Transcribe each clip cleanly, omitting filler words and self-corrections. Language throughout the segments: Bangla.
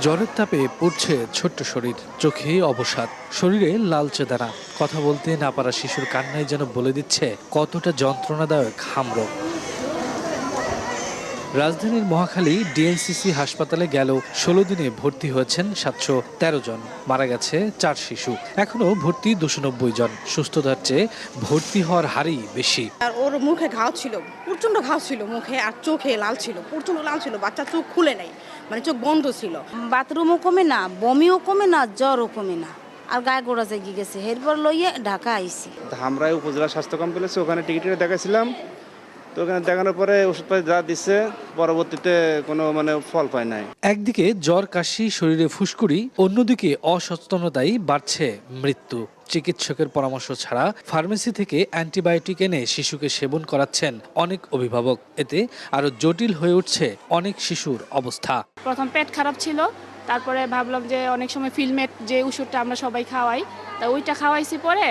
জ্বরের তাপে পুড়ছে ছোট্ট শরীর, চোখে অবসাদ, শরীরে লালচে দানা। কথা বলতে না পারা শিশুর কান্নায় যেন বলে দিচ্ছে কতটা যন্ত্রণাদায়ক হামরোগ। রাজধানীর মহাখালী ডিএনসিসি হাসপাতালে গেল ১৬ দিনে ভর্তি হয়েছেন ৭১৩ জন, মারা গেছে ৪ শিশু। এখনো ভর্তি ২৯০ জন। সুস্থতার চেয়ে ভর্তি হওয়ার হারই বেশি। আর ওর মুখে ঘাও ছিল, প্রচন্ড ঘাও ছিল মুখে, আর চোখে লাল ছিল, প্রচন্ড লাল ছিল। বাচ্চা চোখ খুলে নাই, মানে চোখ বন্ধ ছিল। বাথরুমও কমে না, বমিও কমে না, জ্বরও কমে না, আর গায়ে গোড়া জেগে গেছে। এরপর লইয়ে ঢাকা আইছি। ধামরাই উপজেলা স্বাস্থ্য কমপ্লেক্সে ওখানে টিকিটে দেখাছিলাম। তো ওখানে দেখানোর পরে ওষুধপাতি যা দিচ্ছে, পরবর্তীতে কোনো ফল পায় নাই। একদিকে জ্বর, কাশি, শরীরে ফুসকুড়ি, অন্যদিকে অসচেতনতায় বাড়ছে মৃত্যু। চিকিৎসকের পরামর্শ ছাড়া ফার্মেসি থেকে অ্যান্টিবায়োটিক এনে শিশুকে সেবন করাচ্ছেন অনেক অভিভাবক। এতে আরো জটিল হয়ে উঠছে অনেক শিশুর অবস্থা। প্রথম পেট খারাপ ছিল, তারপরে ভাবলাম যে অনেক সময় ফিলমেট যে ওষুধটা আমরা সবাই খাওয়াই, তা ওইটা খাওয়াইছি, পরে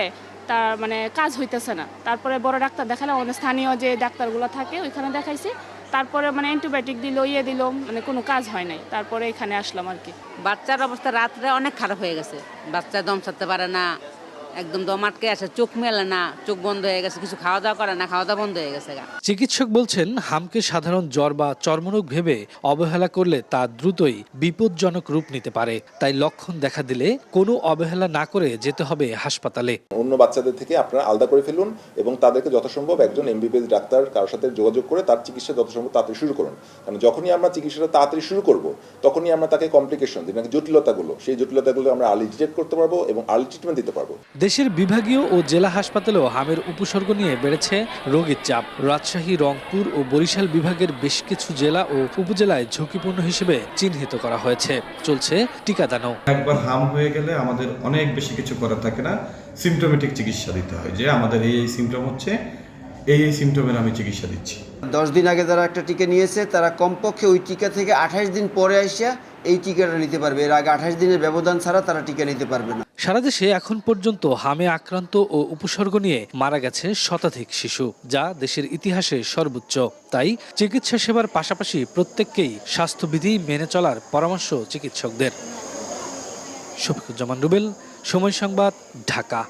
তার কাজ হইতেছে না। তারপরে বড় ডাক্তার দেখালাম, স্থানীয় যে ডাক্তারগুলো থাকে ওইখানে দেখাইছি। তারপরে অ্যান্টিবায়োটিক দিল, দিল, কোনো কাজ হয় নাই। তারপরে এখানে আসলাম আর কি। বাচ্চার অবস্থা রাত্রে অনেক খারাপ হয়ে গেছে। বাচ্চা দম ছাড়তে পারে না, একদম দম আটকে আসে, চোখ মেলে না, চোখ বন্ধ হয়ে গেছে, কিছু খাওয়া দাওয়া করে না, খাওয়া দাওয়া বন্ধ হয়ে গেছে। চিকিৎসক বলছেন, হামকে সাধারণ জ্বর বা চর্মরোগ ভেবে অবহেলা করলে তা দ্রুতই বিপজ্জনক রূপ নিতে পারে। তাই লক্ষণ দেখা দিলে কোনো অবহেলা না করে যেতে হবে হাসপাতালে। অন্য বাচ্চাদের থেকে আপনারা আলাদা করে ফেলুন এবং তাদেরকে যথাসম্ভব একজন এমবিবিএস ডাক্তার কারোর সাথে যোগাযোগ করে তার চিকিৎসা যথাসম্ভব তাড়াতাড়ি শুরু করুন। কারণ যখনই আমরা চিকিৎসাটা তাড়াতাড়ি শুরু করব, তখনই আমরা তাকে কমপ্লিকেশন, যেটাকে জটিলতাগুলো, সেই জটিলতাগুলো আমরা আর্লি ডিটেক্ট করতে পারবো এবং আর্লি ট্রিটমেন্ট দিতে পারবো। দেশের বিভাগীয় ও জেলা হাসপাতালেও হামের উপসর্গ নিয়ে বেড়েছে রোগীর চাপ। রাজশাহী, রংপুর ও বরিশাল বিভাগের বেশ কিছু জেলা ও উপজেলায় ঝুঁকিপূর্ণ হিসেবে চিহ্নিত করা হয়েছে। চলছে টিকাদানও। একবার হাম হয়ে গেলে আমাদের অনেক বেশি কিছু করার থাকে না, সিমটোমেটিক চিকিৎসা দিতে হয়, যে আমাদের এই সিমটম হচ্ছে, এই সিমটমের আমি চিকিৎসা দিচ্ছি। 10 দিন আগে যারা একটা টিকা নিয়েছে তারা কমপক্ষে ওই টিকা থেকে 28 দিন পরে আসিয়া এই টিকাটা নিতে পারবে। এর আগে 28 দিনের ব্যবধান ছাড়া তারা টিকা নিতে পারবে না। সারা দেশে এখন পর্যন্ত হামে আক্রান্ত ও উপসর্গ নিয়ে মারা গেছে শতাধিক শিশু, যা দেশের ইতিহাসে সর্বোচ্চ। তাই চিকিৎসা সেবার পাশাপাশি প্রত্যেককেই স্বাস্থ্যবিধি মেনে চলার পরামর্শ চিকিৎসকদের। শফিকুজ্জামান রুবেল, সময় সংবাদ, ঢাকা।